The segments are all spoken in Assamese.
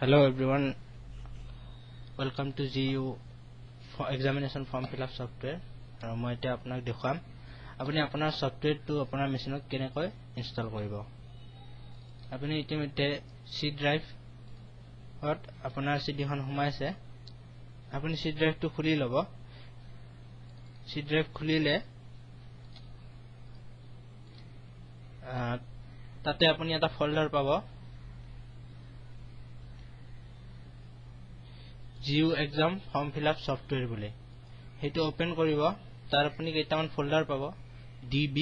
Hello everyone, welcome to GU examination form fill up software. মই এতিয়া আপোনাক দেখাম আপুনি আপোনাৰ সফটওয়্যাৰটো আপোনাৰ মেচিনত কেনেকৈ ইনষ্টল কৰিব। আপুনি ইতিমধ্যে C ড্ৰাইভত আপোনাৰ সিডিখন সোমাইছে। আপুনি C ড্ৰাইভটো খুলি ল'ব। C ড্ৰাইভ খুলিলে তাতে আপুনি এটা ফল্ডাৰ পাব GU exam form fill up software বুলি। হেতু ওপেন কৰিব। তাৰ আপুনি কেইটামান ফল্ডাৰ পাব DB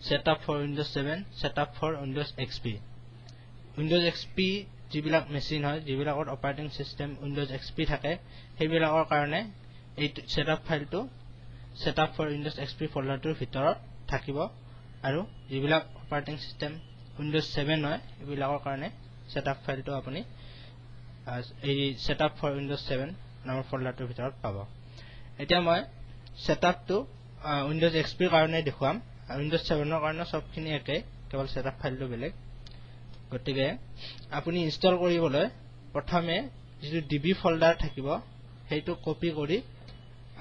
setup for Windows 7 setup for Windows XP। Windows XP যিবিলাক মেচিন হয় যিবিলাকৰ অপাৰেটিং সিস্টেম Windows XP থাকে সেইবিলাকৰ কাৰণে এই সেটআপ ফাইলটো setup for Windows XP ফল্ডাৰটোৰ ভিতৰত থাকিব আৰু যিবিলাক অপাৰেটিং সিস্টেম Windows 7 হয় এইবিলাকৰ কাৰণে setup ফাইলটো আপুনি এই setup for Windows 7 নামৰ ফল্ডাৰটোৰ ভিতৰত পাব। এতিয়া মই সেটআপটো Windows XP কাৰণে দেখুৱাম। Windows 7 ৰ কাৰণে সবখিনি একে, কেৱল সেটআপ ফাইলটো বেলেগ। গতিকে আপুনি ইনষ্টল কৰিবলৈ প্ৰথমে যিটো DB ফল্ডাৰ থাকিব সেইটো কপি কৰি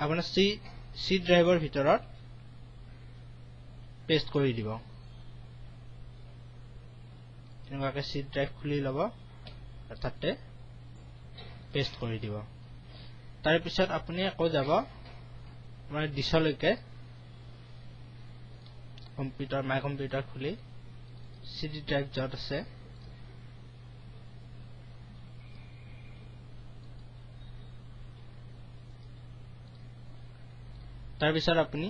আপোনাৰ C ড্ৰাইভৰ ভিতৰত পেষ্ট কৰি দিব। এনেকুৱাকৈ C ড্ৰাইভ খুলি ল'ব আৰু তাতে পেষ্ট কৰি দিব। তাৰ পিছত আপুনি আকৌ যাব আমাৰ ডিছলৈকে কম্পিউটাৰ মাই কম্পিউটাৰ খুলি CD ড্ৰাইভ য'ত আছে তাৰ পিছত আপুনি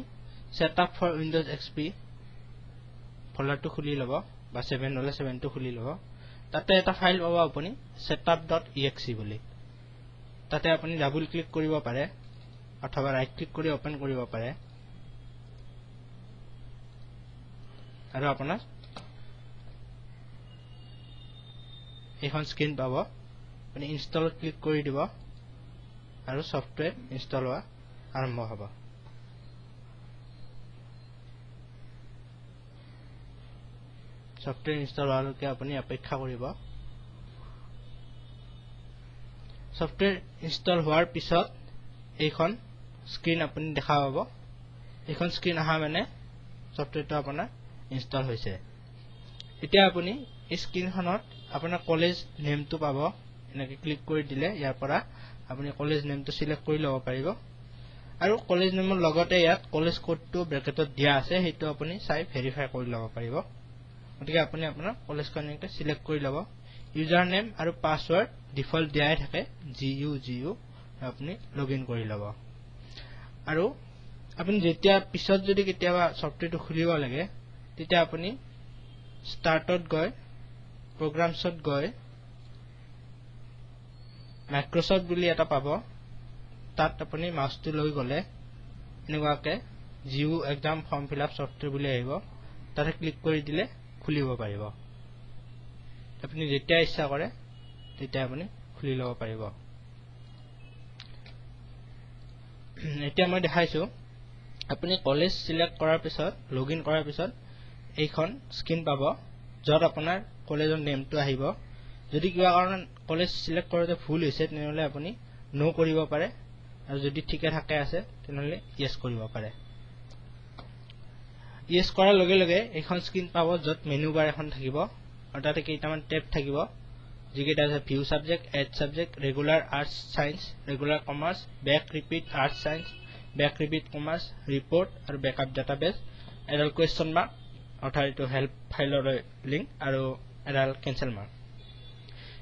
setup for Windows XP ফল্ডাৰটো খুলি ল'ব বা 7 হলে 7টো খুলি ল'ব। তাতে এটা ফাইল পাব আপুনি setup.exe বুলি। তাতে আপুনি ডাবল ক্লিক কৰিব পাৰে অথবা ৰাইট ক্লিক কৰি ওপেন কৰিব পাৰে আৰু আপোনাৰ এখন স্ক্ৰীন পাব। আপুনি ইনষ্টল ক্লিক কৰি দিব আৰু সফটওয়্যাৰ ইনষ্টল হোৱা আৰম্ভ হ'ব। সফটওয়্যাৰ ইনষ্টল হোৱালৈকে আপুনি অপেক্ষা কৰিব। সফটওয়্যাৰ ইনষ্টল হোৱাৰ পিছত এইখন স্ক্ৰীন আপুনি দেখা পাব। এইখন স্ক্ৰীন আহা মানে সফটওয়্যাৰটো আপোনাৰ ইনষ্টল হৈছে। এতিয়া আপুনি এই স্ক্ৰীনখনত আপোনাৰ কলেজ নেমটো পাব। এনেকৈ ক্লিক কৰি দিলে ইয়াৰ পৰা আপুনি কলেজ নেমটো সিলেক্ট কৰি ল'ব পাৰিব আৰু কলেজ নেমৰ লগতে ইয়াত কলেজ কোডটো ব্ৰেকেটত দিয়া আছে সেইটো আপুনি চাই ভেৰিফাই কৰি ল'ব পাৰিব। গতিকে আপুনি আপোনাৰ কলেজখন এনেকৈ সিলেক্ট কৰি ল'ব। ইউজাৰ নেম আৰু পাছৱৰ্ড ডিফল্ট দিয়াই থাকে GU আপুনি লগইন কৰি ল'ব আৰু আপুনি যেতিয়া পিছত যদি কেতিয়াবা সফটওয়্যাৰটো খুলিব লাগে তেতিয়া আপুনি স্টাৰ্টত গৈ প্ৰগ্ৰামছত গৈ মাইক্ৰসফট বুলি এটা পাব। তাত আপুনি মাউসটো লৈ গলে এনেকুৱাকৈ GU exam form fill up software বুলি আহিব। তাতে ক্লিক কৰি দিলে খুলিব পাৰিব। আপুনি যেতিয়া ইচ্ছা কৰে তেতিয়া আপুনি খুলি ল'ব পাৰিব। এতিয়া মই দেখাইছো আপুনি কলেজ সিলেক্ট কৰাৰ পিছত লগইন কৰাৰ পিছত এইখন স্ক্ৰীন পাব য'ত আপোনাৰ কলেজৰ নেমটো আহিব। যদি কিবা কাৰণত কলেজ সিলেক্ট কৰোঁতে ভুল হৈছে তেনেহলে আপুনি নো কৰিব পাৰে আৰু যদি ঠিকে থাকে আছে তেনেহলে ইয়েস কৰিব পাৰে। ইয়েস কৰাৰ লগে লগে এইখন স্ক্ৰীন পাব য'ত মেনু বাৰ এখন থাকিব আৰু তাতে কেইটামান টেব থাকিব যিকেইটা আছে view subject, add subject, regular arts science, regular commerce, back repeat arts science, back repeat commerce, report আৰু বেকআপ ডাটাবেস, এডাল কুৱেশ্চন মাৰ্ক অৰ্থাৎ এইটো হেল্প ফাইলৰ লিংক আৰু এডাল কেনসেল মাৰ্ক।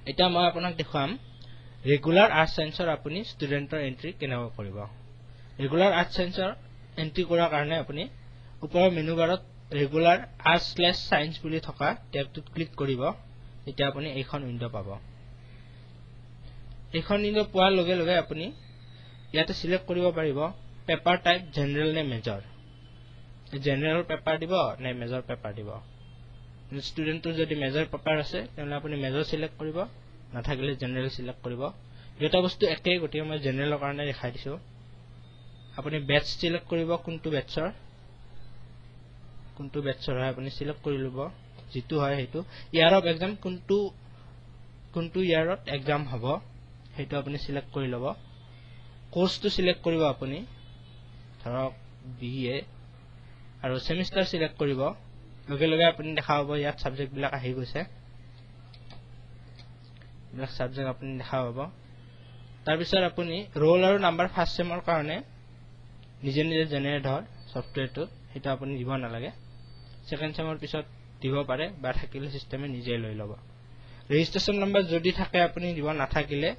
এতিয়া মই আপোনাক দেখুৱাম ৰেগুলাৰ আৰ্টছ সায়েন্সৰ আপুনি ষ্টুডেন্টৰ এন্ট্ৰি কেনেকৈ কৰিব। ৰেগুলাৰ আৰ্টছ সায়েন্সৰ এন্ট্ৰি কৰাৰ কাৰণে আপুনি ওপৰৰ মেনু বাৰত ৰেগুলাৰ আৰ্টছ/সায়েন্স বুলি থকা টেবটোত ক্লিক কৰিব। এতিয়া আপুনি এইখন উইন্ডো পাব। এইখন উইন্ডো পোৱাৰ লগে লগে আপুনি ইয়াতে সিলেক্ট কৰিব পাৰিব পেপাৰ টাইপ জেনাৰেল নে মেজৰ। জেনাৰেল পেপাৰ দিব নে মেজৰ পেপাৰ দিব। ষ্টুডেন্টৰ যদি মেজৰ পেপাৰ আছে তেনে আপুনি মেজৰ সিলেক্ট কৰিব, নাথাকিলে জেনাৰেল সিলেক্ট কৰিব। দুটা বস্তু একেই গতিকে মই জেনাৰেলৰ কাৰণে দেখাই দিছো। আপুনি বেটচ সিলেক্ট কৰিব কোনটো বেটচৰ হয় আপুনি সিলেক্ট কৰি ল'ব যিটো হয় সেইটো। ইয়াৰ অফ এক্সাম কোনটো কোনটো ইয়াৰত এক্সাম হ'ব হেতু আপুনি সিলেক্ট কৰি লব কোৰ্সটো সিলেক্ট কৰিব আপুনি ধৰক BA আৰু সেমিস্টাৰ সিলেক্ট কৰিব লগে লগে আপুনি দেখা পাব ইয়াত সাবজেক্ট বিলাক আহি গৈছে বিলাক সাবজেক্ট আপুনি দেখা পাব তাৰ পিছত আপুনি ৰোল আৰু নাম্বাৰ ফাৰ্স্ট সেমৰ কাৰণে নিজে নিজে জেনাৰেট হয় সফটওয়্যাৰটো হেতু আপুনি দিব নালাগে সেকেন্ড সেমৰ পিছত দিব পাৰে বা থাকিলে সিস্টেমে নিজে লৈ ল'ব ৰেজিষ্ট্ৰেচন নাম্বাৰ যদি থাকে আপুনি দিব নাথাকিলে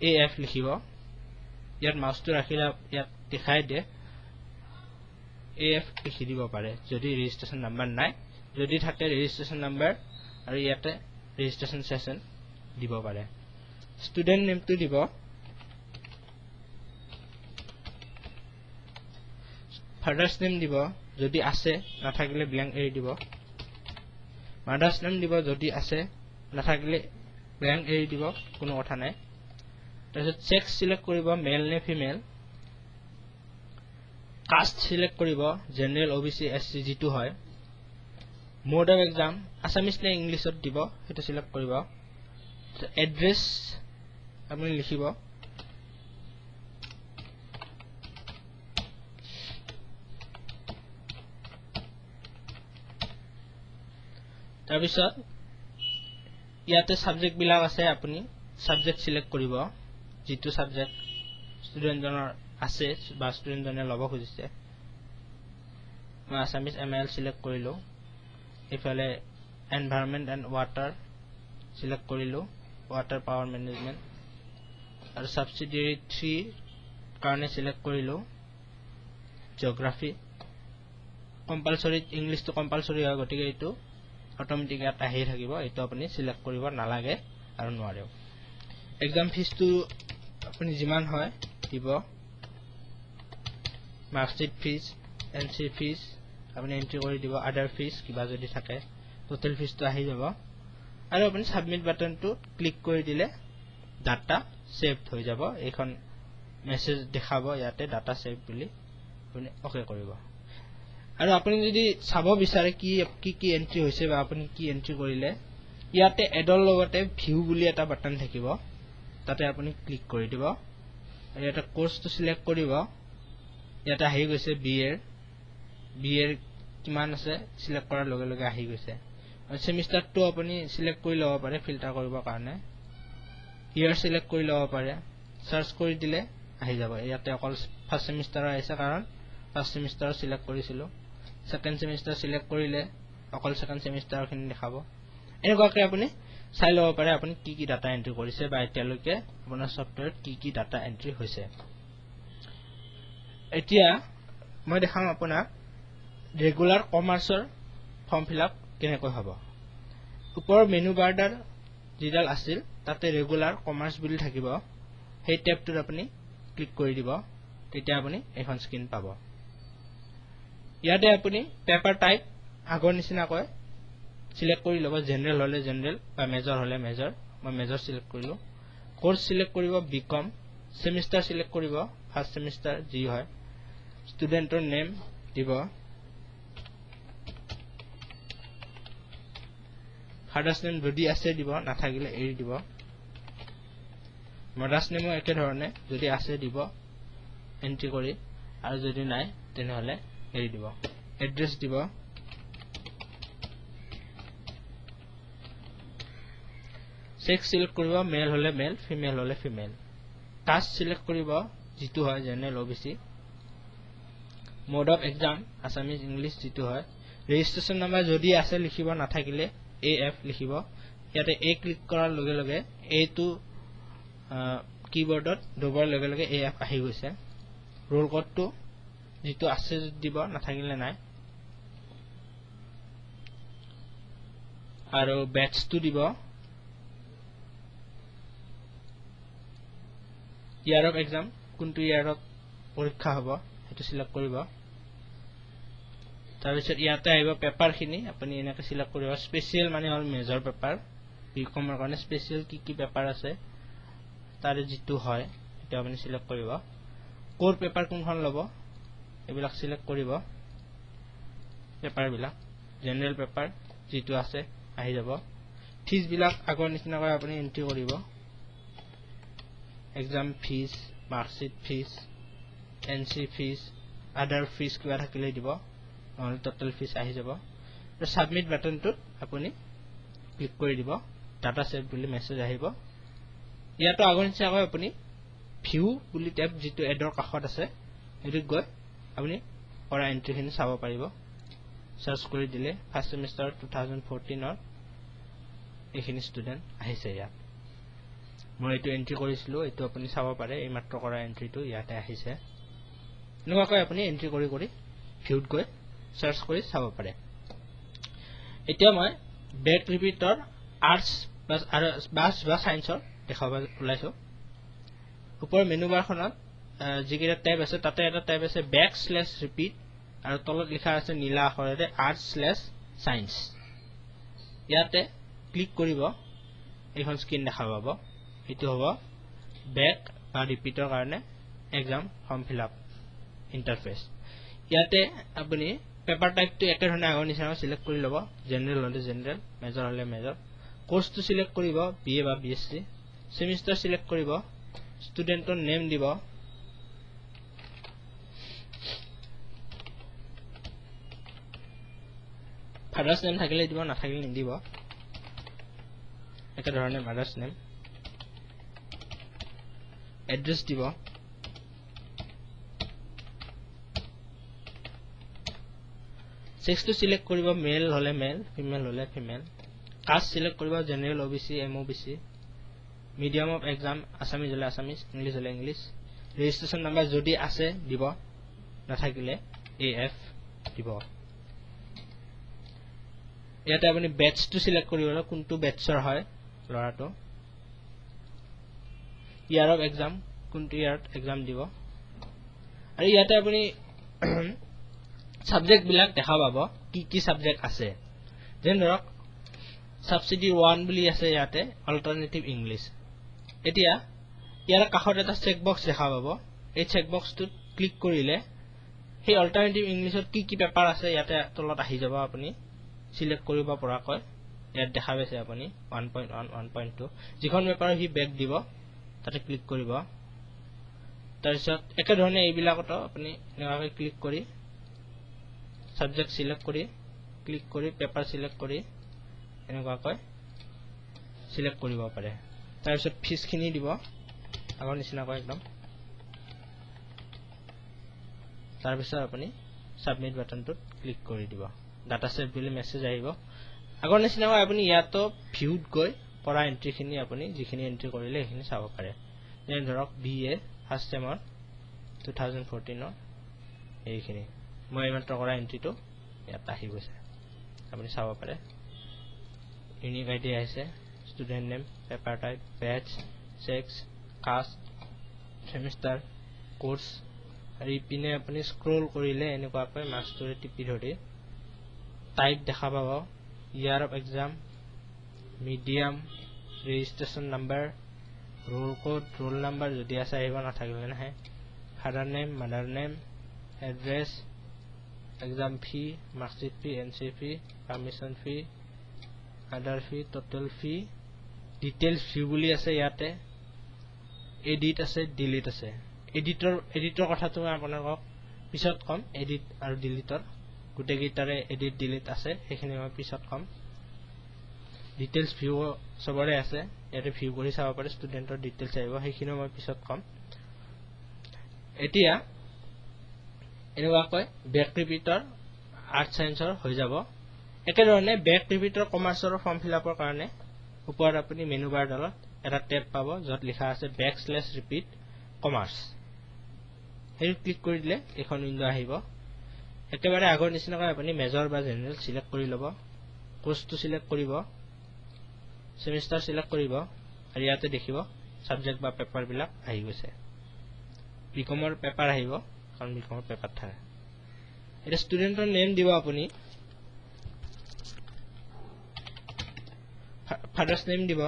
AF লিখিব ইয়াত মাউসটো ৰাখিলে ইয়াত দেখাই দিয়ে AF লিখি দিব পাৰে যদি ৰেজিষ্ট্ৰেচন নাম্বাৰ নাই যদি থাকে ৰেজিষ্ট্ৰেচন নাম্বাৰ আৰু ইয়াতে ৰেজিষ্ট্ৰেচন সেশন দিব পাৰে ষ্টুডেন্ট নেমটো দিব ফাদাৰ্স নেম দিব যদি আছে নাথাকিলে ব্ল্যাঙ্ক এৰি দিব মাদাৰ্স নেম দিব যদি আছে নাথাকিলে ব্ল্যাঙ্ক এৰি দিব কোনো কথা নাই তাৰপিছত সেক্স সিলেক্ট কৰিব মেল নে ফিমেল কাস্ট সিলেক্ট কৰিব জেনাৰেল OBC SC যেটো হয় মোড অফ এক্সাম আসামিজ নে ইংলিছত দিব হেতু সিলেক্ট কৰিব এড্ৰেছ আপুনি লিখিব তাৰপিছত ইয়াতে সাবজেক্ট বিলাক আছে আপুনি সাবজেক্ট সিলেক্ট কৰিব যেটো সাবজেক্ট ষ্টুডেন্ট জনৰ আছে বা ষ্টুডেন্ট জনে লব খুজিছে মই আসামিজ ML সিলেক্ট কৰিলো ইফালে এনভায়ৰনমেন্ট এণ্ড ওয়াটাৰ সিলেক্ট কৰিলো ওয়াটাৰ পাৱাৰ মেনেজমেন্ট আৰু সাবসিডিয়াৰি 3 কাৰণে সিলেক্ট কৰিলো জিওগ্ৰাফি কম্পালসৰি ইংলিশটো কম্পালসৰি হয় গতিকে এটো অটোমেটিক ইয়াত আহি থাকিব এটো আপুনি সিলেক্ট কৰিব নালাগে আৰু নোৱাৰেও এক্সাম ফিজটো আপুনি যিমান হয় দিব মাৰ্কশিট ফিজ NC ফিজ আপুনি এন্ট্ৰি কৰি দিব আদাৰ ফিজ কিবা যদি থাকে টোটাল ফিজটো আহি যাব আৰু আপুনি সাবমিট বাটনটো ক্লিক কৰি দিলে ডাটা সেভড হৈ যাব এখন মেসেজ দেখাব ইয়াতে ডাটা সেভ বুলি আপুনি ওকে কৰিব আৰু আপুনি যদি চাব বিচাৰে কি এন্ট্ৰি হৈছে বা আপুনি কি এন্ট্ৰি কৰিলে ইয়াতে এডৰ লগতে ভিউ বুলি এটা বাটন থাকিব তাতে আপুনি ক্লিক কৰি দিব ইয়াতে কোৰ্সটো সিলেক্ট কৰিব ইয়াতে আহি গৈছে BA এৰ কিমান আছে সিলেক্ট কৰাৰ লগে লগে আহি গৈছে আৰু সেমিস্টাৰটো আপুনি সিলেক্ট কৰি লব পাৰে ফিল্টাৰ কৰিবৰ কাৰণে ইয়াৰ সিলেক্ট কৰি লব পাৰে সাৰ্চ কৰি দিলে আহি যাব ইয়াতে অকল ফাৰ্স্ট সেমিস্টাৰ আহিছে কাৰণ ফাৰ্স্ট সেমিস্টাৰ সিলেক্ট কৰিছিলো সেকেন্ড সেমিস্টাৰ সিলেক্ট কৰিলে অকল সেকেন্ড সেমিস্টাৰ খিনি দেখাব এনেকুৱাকৈ আপুনি চাই লব পাৰে আপুনি কি ডাটা এন্ট্ৰি কৰিছে বা এতিয়ালৈকে আপোনাৰ সফটওয়্যাৰত কি ডাটা এন্ট্ৰি হৈছে এতিয়া মই দেখাম আপোনাক ৰেগুলাৰ কমাৰ্চৰ ফৰ্ম ফিলআপ কেনেকৈ হ'ব ওপৰৰ মেনু বাৰডাৰ যিডাল আছিল তাতে ৰেগুলাৰ কমাৰ্চ বুলি থাকিব সেই টেবটোত আপুনি ক্লিক কৰি দিব তেতিয়া আপুনি এখন স্ক্ৰিন পাব ইয়াতে আপুনি পেপাৰ টাইপ আগৰ নিচিনাকৈ সিলেক্ট কৰি লব জেনাৰেল হলে জেনাৰেল বা মেজৰ হলে মেজৰ মই মেজৰ সিলেক্ট কৰিলো কোৰ্স সিলেক্ট কৰিব বিকম সেমিস্টাৰ সিলেক্ট কৰিব ফাৰ্স্ট সেমিস্টাৰ যি হয় ষ্টুডেন্টৰ নেম দিব ফাদাৰ্স নেম যদি আছে দিব নাথাকিলে এৰি দিব মাদাৰ্স নেমও একে ধৰণে যদি আছে দিব এন্ট্ৰি কৰি আৰু যদি নাই তেনেহলে এৰি দিব এড্ৰেছ দিব সেক্স সিলেক্ট কৰিব মেল হলে মেল ফিমেল হলে ফিমেল কাস্ট সিলেক্ট কৰিব যেটো হয় general OBC mode of exam Assamese English যেটো হয় ৰেজিষ্ট্ৰেচন নাম্বাৰ যদি আছে লিখিব নাথাকিলে AF লিখিব ইয়াতে A ক্লিক কৰাৰ লগে লগে এইটো কিবোৰ্ডত দবাৰ লগে লগে AF আহি গৈছে ৰোল কোডটো যেটো আছে দিব নাথাকিলে নাই আৰু ব্যাচটো দিব ইয়াৰ অফ এক্সাম কোনটো ইয়াৰত পৰীক্ষা হ'ব হেতু সিলেক্ট কৰিব তাৰপিছত ইয়াতে আহিব পেপাৰ খিনি আপুনি এনেকৈ সিলেক্ট কৰিব স্পেশাল মানে হল মেজৰ পেপাৰ বিকমৰ কাৰণে স্পেশাল কি পেপাৰ আছে তাৰে যেটো হয় এটা আপুনি সিলেক্ট কৰিব কোৰ পেপাৰ কোনখন লব এবিলাক সিলেক্ট কৰিব পেপাৰ বিলাক জেনাৰেল পেপাৰ যেটো আছে আহি যাব ফিজ বিলাক আগৰ নিচিনাকৈ আপুনি এন্ট্ৰি কৰিব exam fees marksheet fees NC fees আদাৰ ফিজ কিবা থাকিলে দিব নহলে টোটাল ফিজ আহি যাব সাবমিট বাটনটোত আপুনি ক্লিক কৰি দিব ডাটা সেভ বুলি মেছেজ আহিব ইয়াতো আগৰ নিচিনাকৈ আপুনি ভিউ বুলি টেব যেটো এডৰ কাষত আছে এটো গৈ আপুনি কৰা এন্ট্ৰিখিনি চাব পাৰিব সাৰ্চ কৰি দিলে ফাৰ্স্ট সেমিস্টাৰ 2014 ৰ এইখিনি ষ্টুডেন্ট আহিছে ইয়াত মই এটো এন্ট্ৰি কৰিছিলো এটো আপুনি চাব পাৰে এই মাত্ৰ কৰা এন্ট্ৰিটো ইয়াতে আহিছে এনেকুৱাকৈ আপুনি এন্ট্ৰি কৰি ভিউত গৈ সাৰ্চ কৰি চাব পাৰে এতিয়া মই বেক ৰিপিটৰ আৰ্টস বা সায়েন্সৰ দেখাব ওলাইছো ওপৰ মেনু বাৰখনত যিকেইটা ট্যাব আছে তাতে এটা ট্যাব আছে \repeat আৰু তলত লিখা আছে নীলা আখৰেৰে art/science ইয়াতে ক্লিক কৰিব এখন স্ক্ৰিন দেখা পাব এটো হ'ব বেক বা ৰিপিটৰ কাৰণে এক্সাম ফৰ্ম ফিলআপ ইন্টাৰফেস ইয়াতে আপুনি পেপাৰ টাইপটো একে ধৰণে আগৰ নিচিনা সিলেক্ট কৰি ল'ব জেনাৰেল হলে জেনাৰেল মেজৰ হলে মেজৰ কোৰ্সটো সিলেক্ট কৰিব বিএ বা বিএসসি সেমিস্টাৰ সিলেক্ট কৰিব ষ্টুডেন্টৰ নেম দিব ফাদাৰ্স নেম থাকিলে দিব না থাকিলে নিদিব একে ধৰণে মাদাৰ্স নেম এড্ৰেছ দিব সেক্সটো সিলেক্ট কৰিব মেল হলে মেল ফিমেল হলে ফিমেল কাস্ট সিলেক্ট কৰিব general OBC MOBC medium of exam Assamese হলে আসামিজ ইংলিশ হলে ইংলিশ ৰেজিষ্ট্ৰেচন নাম্বাৰ যদি আছে দিব না থাকিলে এএফ দিব ইয়াতে আপুনি বেটছটো সিলেক্ট কৰিব কোনটো বেটছৰ হয় লৰাটো ইয়াৰ অফ এক্সাম কোনটো ইয়াৰত এক্সাম দিব আৰু ইয়াতে আপুনি সাবজেক্ট বিলাক দেখা পাব কি সাবজেক্ট আছে যেন ধৰক সাবসিডি 1 বুলি আছে ইয়াতে অল্টাৰনেটিভ ইংলিশ এতিয়া ইয়াৰ কাষত এটা চেক বক্স দেখা পাব এই চেক বক্সটোত ক্লিক কৰিলে সেই অল্টাৰনেটিভ ইংলিশৰ কি পেপাৰ আছে ইয়াতে তলত আহি যাব আপুনি সিলেক্ট কৰিব পৰাকৈ ইয়াত দেখা পাইছে আপুনি 1.1 1.2 যিখন পেপাৰ হি বেক দিব তাতে ক্লিক কৰিব তাৰপিছত একে ধৰণে এইবিলাকটো আপুনি এনেকৈ ক্লিক কৰি সাবজেক্ট সিলেক্ট কৰি ক্লিক কৰি পেপাৰ সিলেক্ট কৰি এনেকুৱাকৈ সিলেক্ট কৰিব পাৰে তাৰপিছত ফিজ খিনি দিব আগৰ নিচিনাকৈ একদম তাৰপিছত আপুনি সাবমিট বাটনটোত ক্লিক কৰি দিব ডাটা সেভ বুলি মেছেজ আহিব আগৰ নিচিনাকৈ আপুনি ইয়াতো ভিউত গৈ কৰা এন্ট্ৰিখিনি আপুনি যিখিনি এন্ট্ৰি কৰিলে সেইখিনি চাব পাৰে যেন ধৰক বিএ ফাৰ্স্ট সেমৰ 2014 ৰ এইখিনি মই এইমাত্ৰ কৰা এন্ট্ৰিটো ইয়াত আহি গৈছে আপুনি চাব পাৰে ইউনিক আইডি আহিছে ষ্টুডেন্ট নেম পেপাৰ টাইপ বেচ সেক্স কাষ্ট সেমিস্টাৰ কোৰ্স আৰু ইপিনে আপুনি স্ক্ৰল কৰিলে এনেকুৱাকৈ মাউছটোৰে টিপি ধৰি টাইপ দেখা পাব year of exam medium registration number roll code roll number যদি আছে আহিব নাথাকিলে নাহে father name mother name address exam fee marksheet fee NC fee permission fee other fee total fee details view বুলি আছে ইয়াতে এডিট আছে ডিলিট আছে এডিটৰ কথাটো মই আপোনাক পিছত কম এডিট আৰু ডিলিটৰ গুটেগিটাৰে এডিট ডিলিট আছে সেইখিনি মই পিছত কম ডিটেইলছ ভিউ সবৰে আছে ইয়াতে ভিউ কৰি চাব পাৰে ষ্টুডেন্টৰ ডিটেইলছ আহিব সেইখিনি মই পিছত কম এতিয়া এনেকুৱাকৈ বেক ৰিপিটৰ আৰ্ট সায়েন্সৰ হৈ যাব একে ধৰণে বেক ৰিপিটৰ কমাৰ্চৰ ফৰ্ম ফিলআপৰ কাৰণে ওপৰত আপুনি মেনু বাৰ ডালত এটা ট্যাব পাব যত লিখা আছে \repeat কমাৰ্চ এই ক্লিক কৰি দিলে এখন উইন্ডো আহিব একেবাৰে আগৰ নিচিনাকৈ আপুনি মেজৰ বা জেনাৰেল সিলেক্ট কৰি ল'ব কোৰ্সটো সিলেক্ট কৰিব সেমিস্টাৰ সিলেক্ট কৰিব আৰু ইয়াতে দেখিব সাবজেক্ট বা পেপাৰ বিলাক আহি গৈছে বিকমৰ পেপাৰ আহিব কাৰণ বিকমৰ পেপাৰ থাকে এটা ষ্টুডেন্টৰ নেম দিব আপুনি ফাদাৰ্স নেম দিব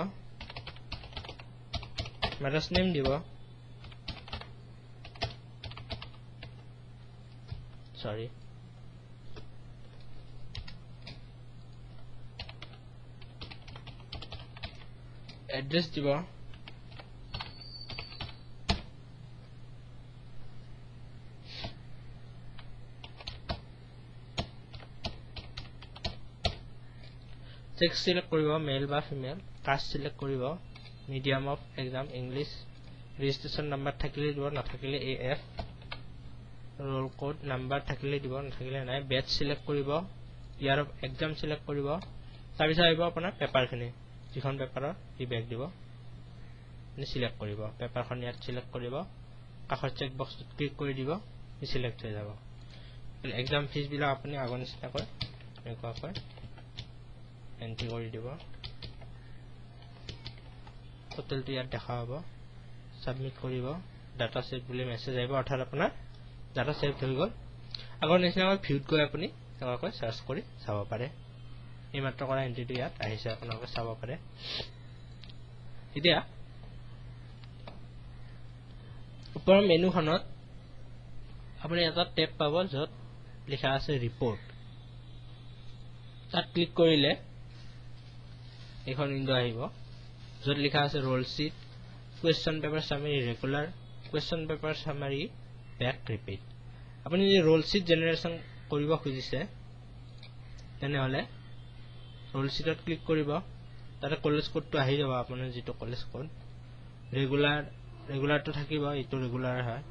মাদাৰ্স নেম দিব সৰি এড্ৰেছ দিব sex select কৰিব মেল বা ফিমেল কাষ্ট select কৰিব medium of exam english registration number থাকিলে দিব নাথাকিলে af roll code number থাকিলে দিব নাথাকিলে নাই batch select কৰিব year of exam select কৰিব তাৰপিছত আহিব আপোনাৰ পেপাৰখিনি যিখন পেপাৰৰ ই বেক দিব নি সিলেক্ট কৰিব পেপাৰখন ইয়াত সিলেক্ট কৰিব কাষৰ চেক বক্সত ক্লিক কৰি দিব ই সিলেক্ট হৈ যাব এক্সাম ফিজ বিলা আপুনি আগৰ নিচিনাকৈ এনেকুৱাকৈ এন্ট্ৰি কৰি দিব টোটেলটো ইয়াত দেখা হ'ব সাবমিট কৰিব ডাটা সেভ বুলি মেছেজ আহিব অৰ্থাৎ আপোনাৰ ডাটা সেভ হৈ গ'ল আগৰ নিচিনাকৈ ভিউত গৈ আপুনি এনেকুৱাকৈ সাৰ্চ কৰি চাব পাৰে এই মাত্ৰ কৰা এন্ট্ৰিটো ইয়াত আহিছে আপোনালোকে চাব পাৰে এতিয়া ওপৰৰ মেনুখনত আপুনি এটা টেব পাব য'ত লিখা আছে ৰিপৰ্ট তাত ক্লিক কৰিলে এখন উইন্ডো আহিব য'ত লিখা আছে roll sheet question paper summary regular question paper summary back repeat আপুনি যদি ৰোল শীট জেনাৰেশন কৰিব খুজিছে তেনেহলে ৰোল শীটত ক্লিক কৰিব তাতে কলেজ কোডটো আহি যাব আপোনাৰ যেটো কলেজ কোড ৰেগুলাৰটো থাকিব এটো ৰেগুলাৰ হয়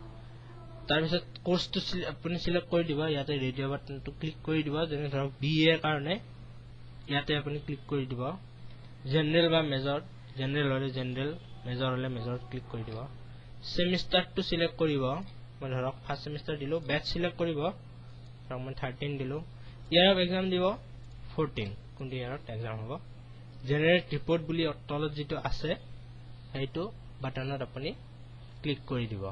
তাৰ পিছত কোৰ্সটো আপুনি সিলেক্ট কৰি দিব ইয়াতে ৰেডিও বাটনটো ক্লিক কৰি দিব যেনে ধৰক বিএ এৰ কাৰণে ইয়াতে আপুনি ক্লিক কৰি দিব জেনাৰেল বা মেজৰ জেনাৰেল হলে জেনাৰেল মেজৰ হলে মেজৰ ক্লিক কৰি দিব সেমিস্টাৰটো সিলেক্ট কৰিব মই ধৰক ফাৰ্স্ট সেমিস্টাৰ দিলো ব্যাচ সিলেক্ট কৰিব ধৰক মই 13 দিলো ইয়াৰ অফ এক্সাম দিব 14 কোনটো ইয়াৰত এক্সাম হ'ব জেনাৰেট ৰিপোৰ্ট বুলি তলত যেটো আছে সেইটো বাটনত আপুনি ক্লিক কৰি দিব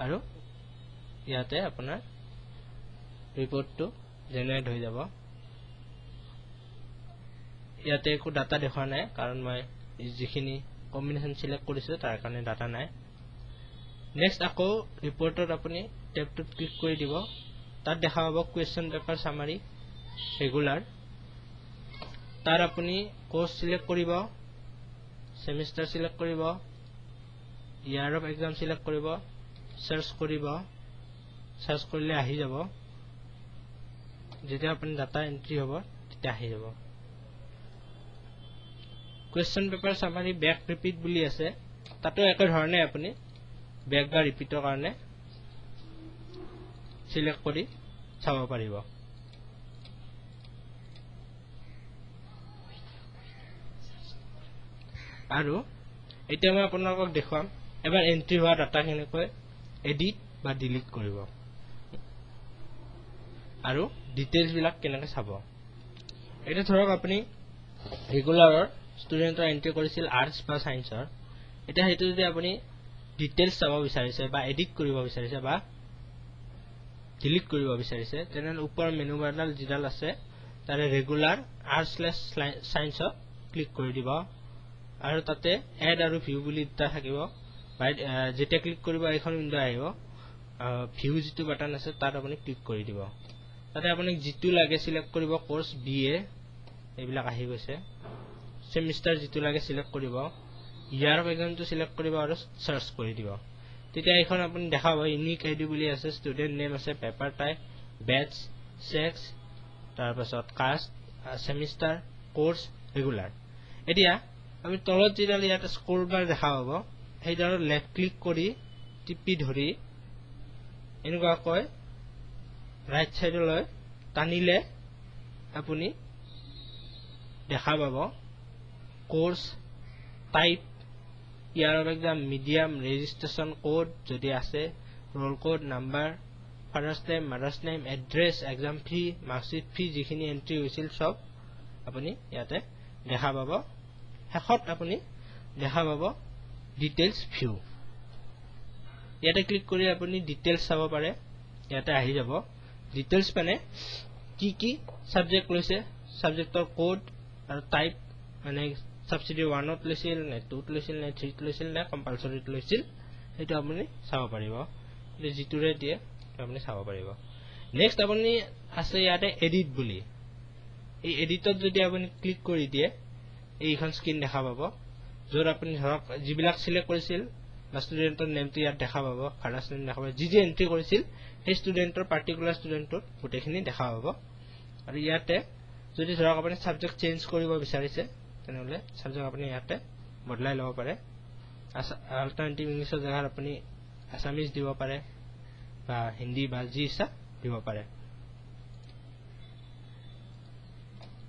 আৰু ইয়াতে আপোনাৰ ৰিপোৰ্টটো জেনাৰেট হৈ যাব ইয়াতে একো ডাটা দেখা নাই কাৰণ মই যিখিনি কম্বিনেশন সিলেক্ট কৰিছো তাৰ কাৰণে ডাটা নাই নেক্সট আকৌ ৰিপোৰ্টত আপুনি টেবটোত ক্লিক কৰি দিব তাত দেখা পাব কোৱেশ্চন পেপাৰ সামাৰি ৰেগুলাৰ তাৰ আপুনি কোৰ্স সিলেক্ট কৰিব সেমিস্টাৰ সিলেক্ট কৰিব ইয়াৰ অফ এক্সাম সিলেক্ট কৰিব সাৰ্চ কৰিব সাৰ্চ কৰিলে আহি যাব যেতিয়া আপুনি ডাটা এন্ট্ৰি হ'ব তেতিয়া আহি যাব question paper summary back repeat বুলি আছে তাতো একে ধৰণে আপুনি ব্যাক বা ৰিপিটৰ কাৰণে সিলেক্ট কৰি চাব পাৰিব আৰু এতিয়া মই আপোনালোকক দেখুৱাম এবাৰ এন্ট্ৰি হোৱা ডাটা কেনেকৈ এডিট বা ডিলিট কৰিব আৰু ডিটেইলছ বিলাক কেনেকৈ চাব এটা ধৰক আপুনি ৰেগুলাৰৰ ষ্টুডেন্টৰ এন্ট্ৰি কৰিছিল আৰ্টছ বা সায়েন্সৰ এটা হেতু যদি আপুনি ডিটেইলছ চাব বিচাৰিছে বা এডিট কৰিব বিচাৰিছে বা ডিলিট কৰিব বিচাৰিছে তেনে ওপৰ মেনু বাৰডাল জিডাল আছে তাৰে ৰেগুলাৰ r/science ক্লিক কৰি দিব আৰু তাতে এড আৰু ভিউ বুলি দুটা থাকিব যেতিয়া ক্লিক কৰিব এখন উইন্ডো আহিব ভিউ যেটো বাটন আছে তাত আপুনি ক্লিক কৰি দিব তাতে আপুনি যেটো লাগে সিলেক্ট কৰিব কোৰ্স বিএ এইবিলাক আহি গৈছে সেমিস্টাৰ যেটো লাগে সিলেক্ট কৰিব ইয়াৰ অফ এক্সামটো সিলেক্ট কৰিব আৰু সাৰ্চ কৰি দিব তেতিয়া এখন আপুনি দেখাব ইউনিক আইডি বুলি আছে ষ্টুডেন্ট নেম আছে পেপাৰ টাইপ ব্যাচ সেক্স তাৰ পাছত কাষ্ট সেমিস্টাৰ কোৰ্স ৰেগুলাৰ এতিয়া আমি তলত যেডাল ইয়াত স্ক্ৰল বাৰ দেখা পাব সেইডাল লেফট ক্লিক কৰি টিপি ধৰি এনেকুৱাকৈ ৰাইট সাইডলৈ টানিলে আপুনি দেখা পাব course type year of exam medium registration code যদি আছে roll code number father's name mother's name address exam fee marksheet fee যিখিনি এন্ট্ৰি হৈছিল সব আপুনি ইয়াতে দেখা পাব হেকত আপুনি দেখা পাব ডিটেইলছ ভিউ ইয়াতে ক্লিক কৰি আপুনি ডিটেইলছ চাব পাৰে ইয়াতে আহি যাব ডিটেইলছ মানে কি সাবজেক্ট লৈছে সাবজেক্টৰ কোড আৰু টাইপ মানে সাবসিডি 1 ত লৈছিল নে 2 ত লৈছিল নে 3 ত লৈছিল নে কম্পালসৰি ত লৈছিল সেইটো আপুনি চাব পাৰিব যেটোৰে দিয়ে আপুনি চাব পাৰিব নেক্সট আপুনি আছে ইয়াতে এডিট বুলি এই এডিটত যদি আপুনি ক্লিক কৰি দিয়ে এইখন স্ক্ৰীন দেখা পাব য'ত আপুনি ধৰক যিবিলাক সিলেক্ট কৰিছিল বা ষ্টুডেণ্টৰ নেমটো ইয়াত দেখা পাব ফাদাৰ্ছ নেম দেখা পাব যি এন্ট্ৰি কৰিছিল সেই ষ্টুডেণ্টৰ পাৰ্টিকুলাৰ ষ্টুডেণ্টৰ গোটেইখিনি দেখা পাব আৰু ইয়াতে যদি ধৰক আপুনি সাবজেক্ট চেঞ্জ কৰিব বিচাৰিছে তেনেহলে সাবজেক্ট আপুনি ইয়াতে বদলাই ল'ব পাৰে অল্টাৰনেটিভ ইংলিছৰ জায়গাত আপুনি আসামিজ দিব পাৰে বা হিন্দী বা যি ইচ্ছা দিব পাৰে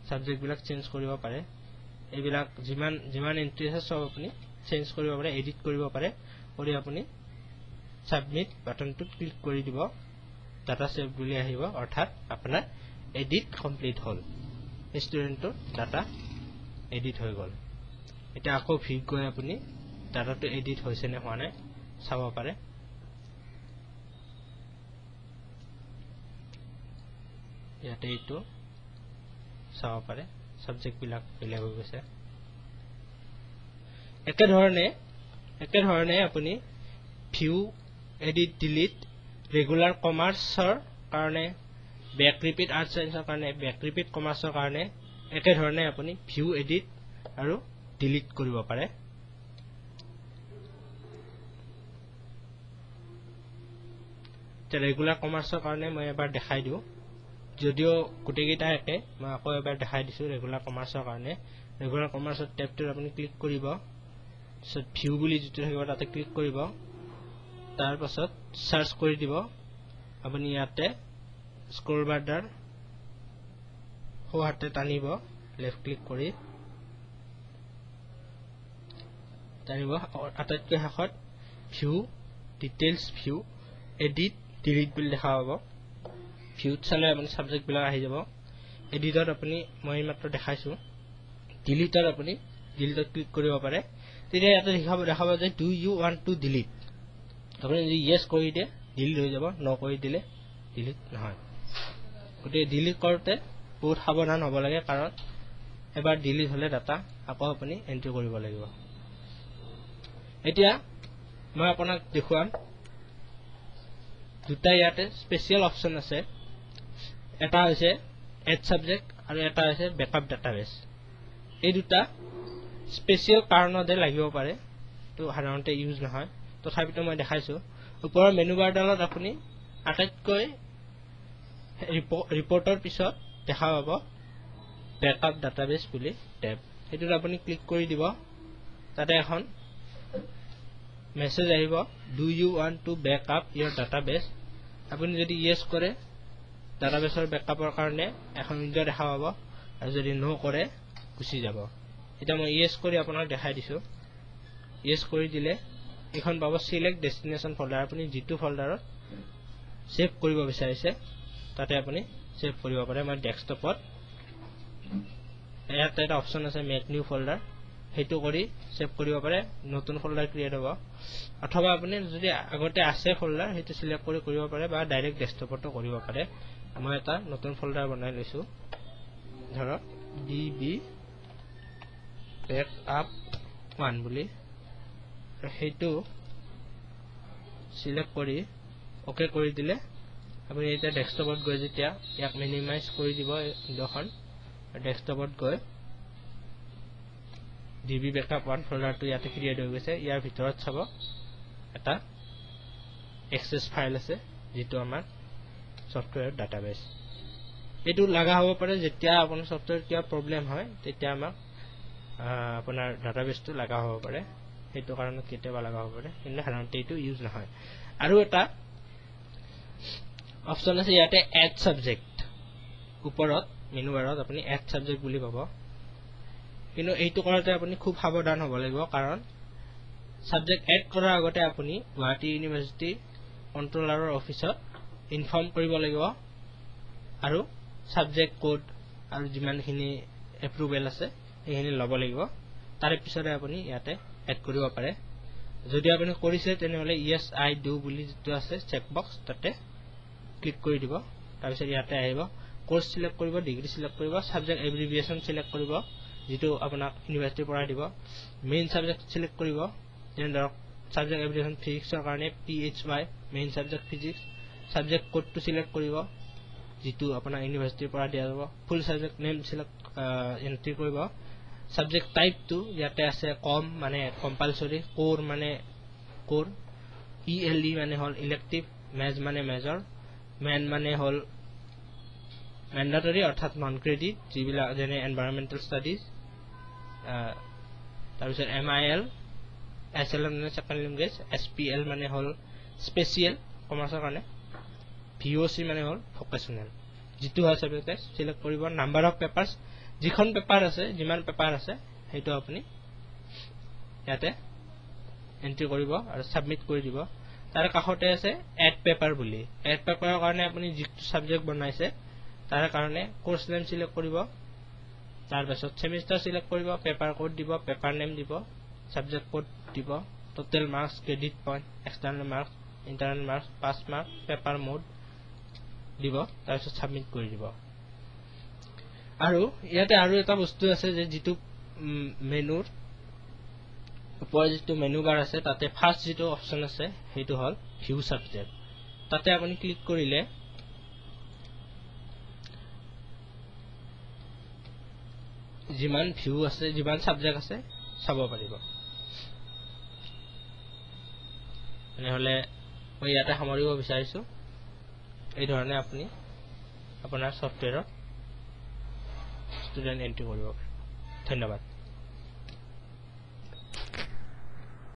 সাবজেক্ট বিলাক চেঞ্জ কৰিব পাৰে এইবিলাক যিমান এন্ট্ৰি আছে সব আপুনি চেঞ্জ কৰিব পাৰে এডিট কৰিব পাৰে কৰি আপুনি সাবমিট বাটনটোত ক্লিক কৰি দিব ডাটা সেভ বুলি আহিব অৰ্থাৎ আপোনাৰ এডিট কমপ্লিট হ'ল ষ্টুডেণ্টৰ ডাটা এডিট হৈ গ'ল এটা আকৌ ভিউ গৈ আপুনি ডাটাটো এডিট হৈছে নে হোৱা নাই চাব পাৰে ইয়াতে এইটো চাব পাৰে সাবজেক্ট বিলাক বেলেগ হৈ গৈছে একেধৰণে আপুনি ভিউ এডিট ডিলিট ৰেগুলাৰ কমাৰ্চৰ কাৰণে বেক ৰিপিট আৰ্ট সায়েন্সৰ কাৰণে বেক ৰিপিট কমাৰ্চৰ কাৰণে একেধৰণে আপুনি ভিউ এডিট আৰু ডিলিট কৰিব পাৰে ৰেগুলাৰ কমাৰ্চৰ কাৰণে মই এবাৰ দেখাই দিও যদিও গোটেইকেইটা একে মই আকৌ এবাৰ দেখাই দিছো ৰেগুলাৰ কমাৰ্চৰ কাৰণে ৰেগুলাৰ কমাৰ্চৰ টেবটোত আপুনি ক্লিক কৰিব সব ভিউ বুলি যিটো থাকিব তাতে ক্লিক কৰিব তাৰ পাছত সাৰ্চ কৰি দিব আপুনি ইয়াতে স্ক্ৰল বাৰডাৰ সো হাতে টানিব লেফট ক্লিক কৰি টানিব আটাইতকৈ শেষত view details view edit delete বুলি দেখা পাব ভিউত চালে আপুনি সাবজেক্ট বিলাক আহি যাব এডিটত আপুনি মই মাত্ৰ দেখাইছো ডিলিটত আপুনি ডিলিটত ক্লিক কৰিব পাৰে তেতিয়া ইয়াতে দেখাব যে do you want to delete আপুনি যদি ইয়েস কৰি দিয়ে ডিলিট হৈ যাব ন কৰি দিলে ডিলিট নহয় গতে ডিলিট কৰোতে বহুত সাৱধান হ'ব লাগে কাৰণ এবাৰ ডিলিট হলে ডাটা আকৌ আপুনি এন্ট্ৰি কৰিব লাগিব এতিয়া মই আপোনাক দেখুৱাম দুটা ইয়াতে স্পেশাল অপশন আছে এটা হৈছে এড সাবজেক্ট আৰু এটা হৈছে ব্যাকআপ ডাটাবেস এই দুটা স্পেশাল কাৰণতে লাগিব পাৰে তো সাধাৰণতে ইউজ নহয় তথাপিতো মই দেখাইছো ওপৰৰ মেনু বাৰডালত আপুনি আটাইতকৈ ৰিপৰ্টৰ পিছত দেখা পাব ব্যাকআপ ডাটাবেস বুলি টেব এটোত আপুনি ক্লিক কৰি দিব তাতে এখন মেসেজ আহিব do you want to backup your database আপুনি যদি ইয়েস কৰে ডাটাবেসৰ ব্যাকআপৰ কাৰণে এখন উইন্ডো দেখা পাব আৰু যদি নো কৰে গুচি যাব এটা মই ইয়েস কৰি আপোনাক দেখাই দিছো ইয়েস কৰি দিলে এখন পাব সিলেক্ট ডেষ্টিনেশন ফোল্ডাৰ আপুনি জিটো ফোল্ডাৰত সেভ কৰিব বিচাৰিছে তাতে আপুনি সেভ কৰিব পাৰে মই ডেস্কটপত ইয়াত এটা অপচন আছে মেক নিউ ফোল্ডাৰ হেতু কৰি সেভ কৰিব পাৰে নতুন ফোল্ডাৰ ক্ৰিয়েট হ'ব অথবা আপুনি যদি আগতে আছে ফোল্ডাৰ হেতু সিলেক্ট কৰি কৰিব পাৰে বা ডাইৰেক্ট ডেস্কটপতো কৰিব পাৰে মই এটা নতুন ফোল্ডাৰ বনাই লৈছো ধৰক ডিবি ব্যাকআপ 1 বুলি হেতু সিলেক্ট কৰি ওকে কৰি দিলে আপুনি এটা ডেস্কটপত গৈ যেতিয়া ইয়াক মিনিমাইজ কৰি দিব উইন্ডোখন ডেস্কটপত গৈ ডিবি ব্যাকআপ 1 ফোল্ডাৰটো ইয়াতে ক্ৰিয়েট হৈ গৈছে ইয়াৰ ভিতৰত চাব এটা এক্সেস ফাইল আছে যেটো আমাৰ সফটওয়্যাৰ ডাটাবেস এটো লাগা হ'ব পাৰে যেতিয়া আপোনাৰ সফটওয়্যাৰ কিবা প্ৰবলেম হয় তেতিয়া আমাক আপোনাৰ ডাটাবেসটো লাগা হ'ব পাৰে হেতু কাৰণত কেতিয়াবা লাগা হ'ব পাৰে কিন্তু সাধাৰণতে এটো ইউজ নহয় আৰু এটা অপচন আছে ইয়াতে এড সাবজেক্ট ওপৰত মেনু বাৰত আপুনি এড সাবজেক্ট বুলি পাব কিন্তু এইটো কৰাতে আপুনি খুব সাৱধান হ'ব লাগিব কাৰণ সাবজেক্ট এড কৰাৰ আগতে আপুনি গুৱাহাটী ইউনিভাৰ্সিটি কন্ট্ৰোলাৰৰ অফিচত ইনফৰ্ম কৰিব লাগিব আৰু সাবজেক্ট কোড আৰু যিমানখিনি এপ্ৰুভেল আছে এইখিনি ল'ব লাগিব তাৰ পিছতে আপুনি ইয়াতে এড কৰিব পাৰে যদি আপুনি কৰিছে তেনেহলে yes I do বুলি যেটো আছে চেক বক্স তাতে ক্লিক কৰি দিব তাৰ পিছত ইয়াতে আহিব কোৰ্স সিলেক্ট কৰিব ডিগ্ৰী সিলেক্ট কৰিব সাবজেক্ট এব্ৰিভিয়েচন সিলেক্ট কৰিব যেটো আপোনাক ইউনিভাৰ্সিটিৰ পৰা দিব মেইন সাবজেক্ট সিলেক্ট কৰিব যেনে ধৰক সাবজেক্ট এব্ৰিভিয়েচন ফিজিক্সৰ কাৰণে PHY main subject physics subject কোডটো সিলেক্ট কৰিব যিটো আপোনাৰ ইউনিভাৰ্চিটিৰ পৰা দিয়া যাব ফুল সাবজেক্ট নেম সিলেক্ট এন্ট্ৰি কৰিব সাবজেক্ট টাইপটো ইয়াতে আছে কম মানে কম্পালসৰি কোৰ মানে কোৰ ELE মানে হল ইলেক্টিভ মেজ মানে মেজৰ মেন মানে হল ম্যান্ডেটৰি অৰ্থাৎ নন ক্ৰেডিট যিবিলাক যেনে এনভাইৰনমেন্টাল ষ্টাডিজ তাৰপিছত MIL SLM মানে সেকেন্ড ল্যাঙ্গুয়েজ SPL মানে হল স্পেশাল কমাৰ্চৰ কাৰণে VOC মানে হল ভোকেশনাল যেটো হয় সাবজেক্ট সিলেক্ট কৰিব নাম্বাৰ অফ পেপাৰস যিখন পেপাৰ আছে যিমান পেপাৰ আছে হেতু আপুনি ইয়াতে এন্ট্ৰি কৰিব আৰু সাবমিট কৰি দিব তাৰ কাষতে আছে এড পেপাৰ বুলি এড পেপাৰৰ কাৰণে আপুনি যিটো সাবজেক্ট বনাইছে তাৰ কাৰণে কোৰ্স নেম সিলেক্ট কৰিব তাৰ পাছত সেমিস্টাৰ সিলেক্ট কৰিব পেপাৰ কোড দিব পেপাৰ নেম দিব সাবজেক্ট কোড দিব total marks credit point external marks internal marks pass mark paper mode দিব তাৰ পাছত সাবমিট কৰি দিব আৰু ইয়াতে আৰু এটা বস্তু আছে যে যেটো মেনুৰ ওপৰৰ যেটো মেনু বাৰ আছে তাতে ফাৰ্স্ট যেটো অপচন আছে হেতু হল ভিউ সাবজেক্ট তাতে আপুনি ক্লিক কৰিলে যিমান ভিউ আছে যিমান সাবজেক্ট আছে চাব পাৰিব নহলে মই ইয়াতে সামৰিব বিচাৰিছো এই ধৰণে আপুনি আপোনাৰ সফটওয়্যাৰত ষ্টুডেন্ট এন্ট্ৰি কৰিব পাৰে ধন্যবাদ